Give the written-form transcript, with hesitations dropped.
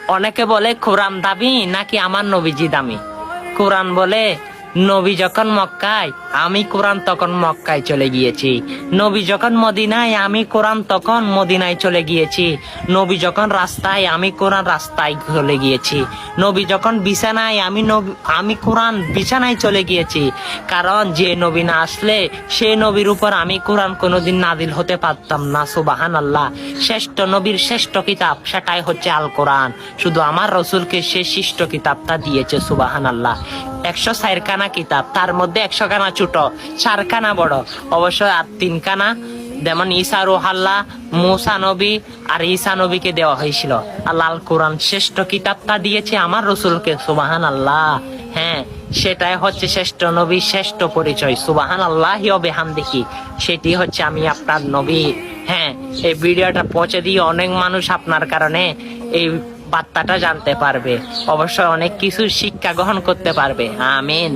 অনেকে বলে কোরআন দামি নাকি আমার নবীজি দামি। কোরআন বলে নবী যখন মক্কায় আমি কোরআন তখন মক্কায় চলে গিয়েছি, নবী যখন মদিনায় আমি কোরআন তখন মদিনায় চলে গিয়েছি, নবী যখন রাস্তায় আমি কোরআন রাস্তায় চলে গিয়েছি, নবী যখন বিছানায় আমি কোরআন বিছানায় চলে গিয়েছি। কারণ যে নবী না আসলে সে নবীর উপর আমি কোরআন কোনোদিন নাজিল হতে পারতাম না। সুবহানাল্লাহ। শ্রেষ্ঠ নবীর শ্রেষ্ঠ কিতাব সেটাই হচ্ছে আল কোরআন। শুধু আমার রসুলকে সে শ্রেষ্ঠ কিতাবটা দিয়েছে। সুবহানাল্লাহ। 104 খানা কিতাব, তার মধ্যে 100 খানা ছোট, 4 খানা বড়, অবশ্য আর 3 খানা যেমন ঈসা রুহাল্লাহ, মুসা নবী আর ঈসা নবীকে দেওয়া হয়েছিল। আল্লাহ আল কোরআন শ্রেষ্ঠ কিতাবটা দিয়েছে আমার রসুলকে। সুবহানাল্লাহ। হ্যাঁ, সেটাই হচ্ছে শ্রেষ্ঠ নবী, শ্রেষ্ঠ পরিচয়। সুবহানাল্লাহি ওয়া বিহামদিহি। সেটি হচ্ছে আমি আপনার নবী। হ্যাঁ, এই ভিডিওটা পৌঁছে দিয়ে অনেক মানুষ আপনার কারণে এই বার্তাটা জানতে পারবে, অবশ্যই অনেক কিছু শিক্ষা গ্রহণ করতে পারবে। আমিন।